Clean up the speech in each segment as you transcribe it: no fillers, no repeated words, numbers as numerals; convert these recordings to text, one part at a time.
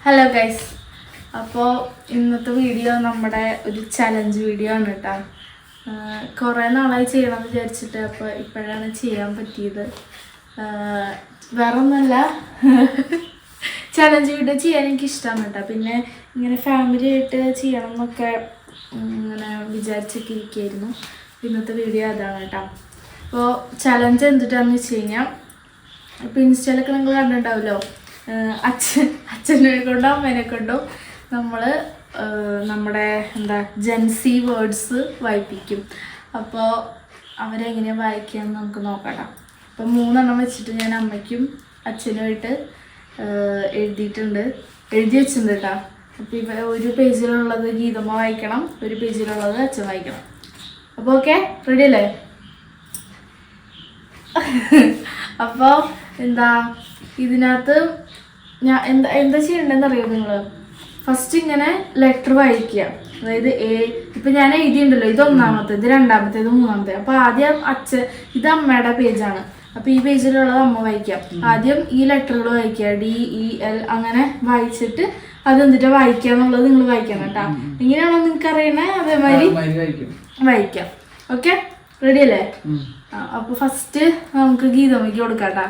Hello guys, അപ്പോൾ ഇന്നത്തെ video നമ്മുടെ ഒരു ചലഞ്ച് വീഡിയോ ആണ് കേട്ടോ. കുറേ നാളായി ചെയ്യണമെന്ന് വിചാരിച്ചിട്ട് അപ്പോൾ ഇപ്പോഴാണ് ചെയ്യാൻ പറ്റിയത്. വേറെ ഒന്നുമല്ല, ചലഞ്ച് വീഡിയോ ചെയ്യാൻ എനിക്ക് ഇഷ്ടമാണ് കേട്ടോ. പിന്നെ ഇങ്ങനെ ഫാമിലി ആയിട്ട് ചെയ്യണം എന്നൊക്കെ ഇങ്ങനെ വിചാരിച്ചൊക്കെ ഇരിക്കുകയായിരുന്നു. ഇന്നത്തെ വീഡിയോ അതാണ് കേട്ടോ. അപ്പോൾ ചലഞ്ച് എന്തിട്ടാണെന്ന് വെച്ച് കഴിഞ്ഞാൽ, ഇപ്പോൾ ഇൻസ്റ്റയിലൊക്കെ നിങ്ങൾ കണ്ടിട്ടുണ്ടാവുമല്ലോ, അച്ഛനെ കൊണ്ടോ അമ്മേനെ കൊണ്ടോ നമ്മൾ നമ്മുടെ ജെൻസി വേർഡ്സ് വായിപ്പിക്കും. അപ്പോൾ അവരെങ്ങനെയാണ് വായിക്കുകയെന്ന് നമുക്ക് നോക്കാം. അപ്പോൾ 3 വെച്ചിട്ട് ഞാൻ അമ്മയ്ക്കും അച്ഛനുമായിട്ട് എഴുതി വെച്ചിട്ടുണ്ട് കേട്ടോ. അപ്പോൾ ഒരു പേജിലുള്ളത് ഗീതമ്മ വായിക്കണം, ഒരു പേജിലുള്ളത് അച്ഛൻ വായിക്കണം. അപ്പോൾ ഓക്കെ, റെഡി അല്ലേ? അപ്പോൾ ഇതിനകത്ത് ഞാൻ എന്താ ചെയ്യേണ്ടതെന്ന് അറിയോ നിങ്ങൾ? ഫസ്റ്റ് ഇങ്ങനെ ലെറ്റർ വായിക്കുക. അതായത് ഇപ്പം ഞാൻ എഴുതിയിട്ടുണ്ടല്ലോ, ഇത് 1-ാമത്തെ, ഇത് 2-ാമത്തെ, ഇത് 3-ാമത്തെ. അപ്പോൾ ആദ്യം ഇത് അമ്മയുടെ പേജാണ്. അപ്പോൾ ഈ പേജിലുള്ളത് അമ്മ വായിക്കാം. ആദ്യം ഈ ലെറ്ററുകൾ വായിക്കുക, DEL അങ്ങനെ വായിച്ചിട്ട് അത് എന്നിട്ട് വായിക്കുക എന്നുള്ളത് നിങ്ങൾ വായിക്കണം കേട്ടോ. എങ്ങനെയാണോ നിങ്ങൾക്ക് അറിയണേ അതേമാതിരി വായിക്കാം. ഓക്കെ, റെഡി അല്ലേ? അപ്പോൾ ഫസ്റ്റ് നമുക്ക് ഗീതമ്മയ്ക്ക് കൊടുക്കാം കേട്ടോ.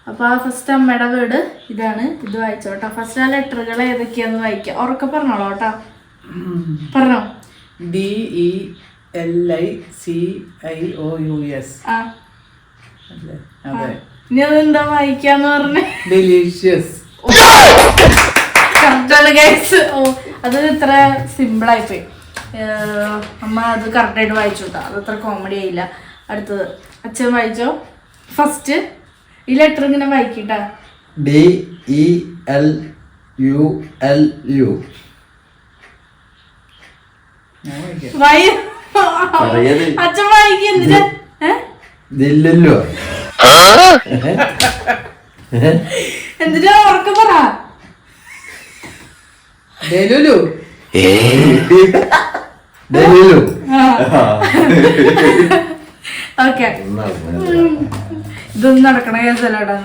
അപ്പോൾ ആ ഫസ്റ്റ് അമ്മയുടെ വേർഡ് ഇതാണ്, ഇത് വായിച്ചോ കേട്ടോ. ഫസ്റ്റ് ആ ലെറ്ററുകൾ ഏതൊക്കെയാന്ന് വായിക്കാം. ഉറക്കെ പറഞ്ഞോളൂ കേട്ടോ. പറഞ്ഞോ. DELICIOUS. ഇനി അതെന്താ വായിക്കാന്ന് പറഞ്ഞേ? ഡെലീഷ്യസ്. അത് ഇത്ര സിമ്പിളായിപ്പോയി. അമ്മ അത് കറക്റ്റായിട്ട് വായിച്ചു കേട്ടോ. അത് അത്ര കോമഡി ആയില്ല. അടുത്തത് അച്ഛൻ വായിച്ചോ. ഫസ്റ്റ് ഈ ലെറ്റർ ഇങ്ങനെ വായിക്കട്ടാ. DELULU. അച്ഛൻ വായിക്കുന്നില്ല. എന്നിട്ട് ഉറക്കെ പറ. ഓക്കെ, ഇതൊന്നും നടക്കണ കേസല്ലോടാ.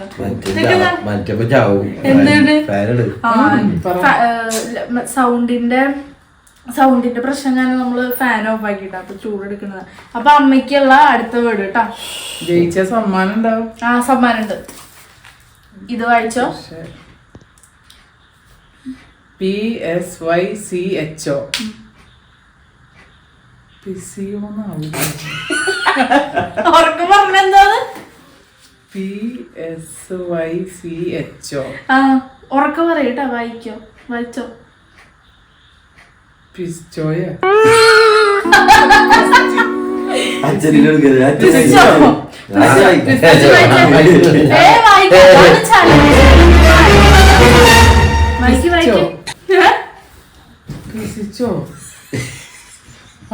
സൗണ്ടിന്റെ പ്രശ്നം ഞാൻ നമ്മള് ഫാൻ ഓഫ് ആക്കിട്ടാ. അപ്പൊ ചൂടെടുക്കുന്നത്. അപ്പൊ അമ്മയ്ക്കുള്ള അടുത്ത വേർഡ് കേട്ടാ. ജയിച്ച സമ്മാനം ഉണ്ടാവും. സമ്മാനം ഉണ്ട്. ഇത് വായിച്ചോ. PSYCHO. ഉറക്കെ പറഞ്ഞെന്താ? PSYCHO. ഉറക്കെ പറയട്ടാ. വായിച്ചോ. പിസ്ചോയ.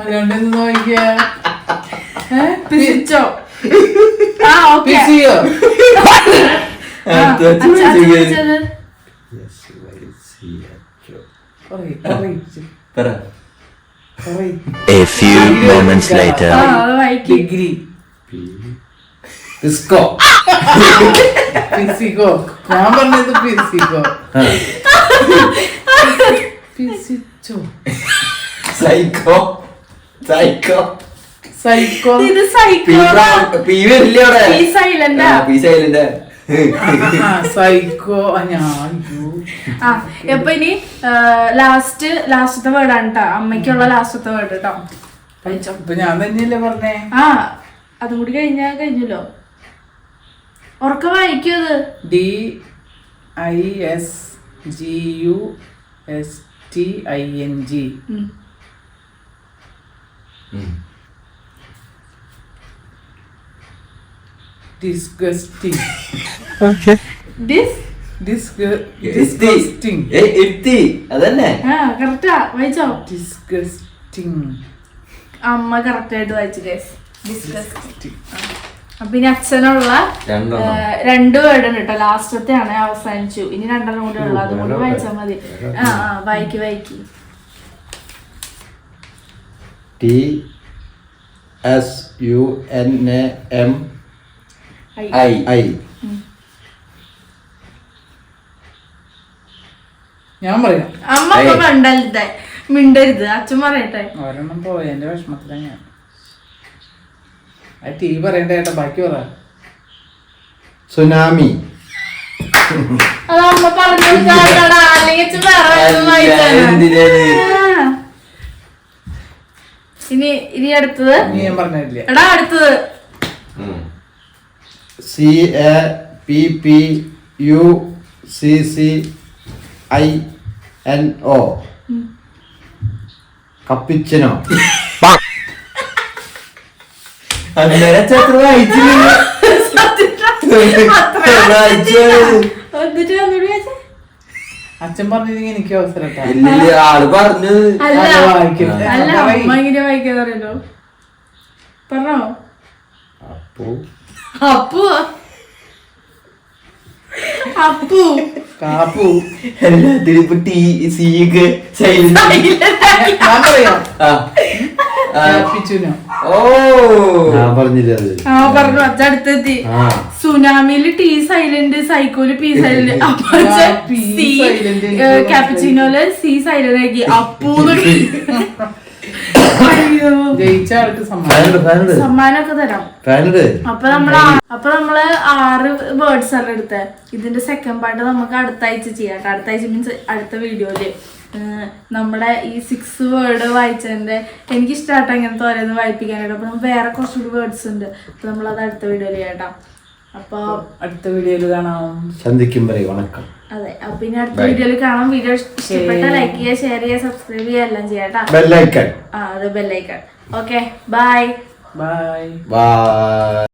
അല്ലാണ്ട് നോക്കിയാ പിസിച്ചോ. A few moments later. Degree. Pisco. Pisico. ഞാൻ പറഞ്ഞത് പിസിക്കോ. പിസിച്ചോ. Psycho. ഇത് സൈക്കോ. സൈക്കോ. അപ്പൊ ഇനി ലാസ്റ്റത്തെ വേർഡാണ് കേട്ടോ. അമ്മയ്ക്കുള്ള ലാസ്റ്റത്തെ വേർഡ് കേട്ടോ. ഇപ്പൊ ഞാൻ തന്നെയല്ലേ പറഞ്ഞേ. അതും കൂടി കഴിഞ്ഞല്ലോ. ഉറക്കെ വായിക്കൂ. DISGUSTING. Disgusting. Okay. Disgusting. അതന്നെ. കറക്റ്റാ. വായിച്ചോ. Disgusting. അമ്മ കറക്റ്റ് ആയിട്ട് വായിച്ചു ഗൈസ്. ഡിസ്ഗസ്റ്റിംഗ്. അപ്പൊ ഇനി അച്ഛനുള്ള 2 വേർഡ് ഉണ്ട് കേട്ടോ. ലാസ്റ്റത്തെ ആണ്, അവസാനിച്ചു. ഇനി 2 കൂടെ ഉള്ളു. അതുകൊണ്ട് വായിച്ചാൽ മതി. വായിക്ക്. TSUNAMI. ഞാൻ പറയാം. അമ്മ അപ്പൊ മിണ്ടരുത് മിണ്ടരുത്, അച്ഛൻ പറയട്ടെ. ഒരെണ്ണം പോയതിന്റെ വിഷമത്തിലാണ് ഞാൻ. ആ ടീ പറയണ്ട ഏട്ടാ, ബാക്കി പറ. സുനാമി. അത് അമ്മ പറഞ്ഞു കൊടുക്കാറുണ്ടാ, അല്ലെങ്കിൽ അച്ഛൻ വേറെ വല്ലതും വായിച്ചാലോ? എന്തിനാണ്? ഇനി അടുത്തത് നീ ഞാൻ പറഞ്ഞില്ല. എടാ അടുത്തത് CAPPUCCINO. കപ്പിച്ചനോ. അന്നേരം ചത്ര വായിച്ചില്ല. എന്നിട്ട് ഒന്നുകൂടി വായിച്ചേ. അച്ഛൻ പറഞ്ഞില്ലെങ്കിൽ എനിക്ക് അവസരം ഇട്ടാ. ഇല്ല, ആള് പറഞ്ഞു. അല്ല അത് വായിക്കരുത്. അല്ല പറയ്. അമ്മ ഇങ്ങനെ വായിക്കാന്ന് പറയല്ലോ. പറഞ്ഞോ. അപ്പോ അപ്പു അപ്പു കാപ്പു. എല്ലാത്തിനും ഇപ്പൊ സീക്ക് ഞാൻ പറയാം. പിച്ചുനോ. ഓ ഞാൻ പറഞ്ഞില്ല അത്. ആ പറഞ്ഞു, അച്ഛൻ അടുത്തെത്തി. സുനാമിയില് ടി സൈലന്റ്, സൈക്കോല് പി സൈലന്റ്, ക്യാപിച്ചിനോല് സി സൈലന്റ് ആക്കി. അപ്പൂന്ന് അയ്യോ, ജയിച്ച ആൾക്ക് സമ്മാനം. സമ്മാനമൊക്കെ തരാം. അപ്പൊ നമ്മള് 6 വേർഡ്സ് ആണ് എടുത്തത്. ഇതിന്റെ സെക്കൻഡ് പാർട്ട് നമുക്ക് അടുത്ത ആഴ്ച ചെയ്യാം. അടുത്ത ആഴ്ച മീൻസ് അടുത്ത വീഡിയോയില് നമ്മുടെ ഈ 6 വേർഡ് വായിച്ചതിന്റെ എനിക്ക് ഇഷ്ടമായിട്ട് അങ്ങനത്തെ ഓരോന്ന് വായിപ്പിക്കാനായിട്ട്. അപ്പൊ വേറെ കുറച്ചുകൂടി വേർഡ്സ് ഉണ്ട്. അപ്പൊ നമ്മളത് അടുത്ത വീഡിയോയിൽ കേട്ടോ. അപ്പൊ അടുത്ത വീഡിയോയിൽ കാണാം. സന്ധിക്കും വരെ വണക്കം. അതെ, അപ്പൊ ഇനി അടുത്ത വീഡിയോയിൽ കാണാം. വീഡിയോ ഇഷ്ടപ്പെട്ട ലൈക്ക് ചെയ്യുക, ഷെയർ ചെയ്യുക, സബ്സ്ക്രൈബ് ചെയ്യുക, എല്ലാം ചെയ്യാട്ടോ. ബെല്ലൈക്കൺ. അതെ, bell icon. Okay, bye. Bye. By.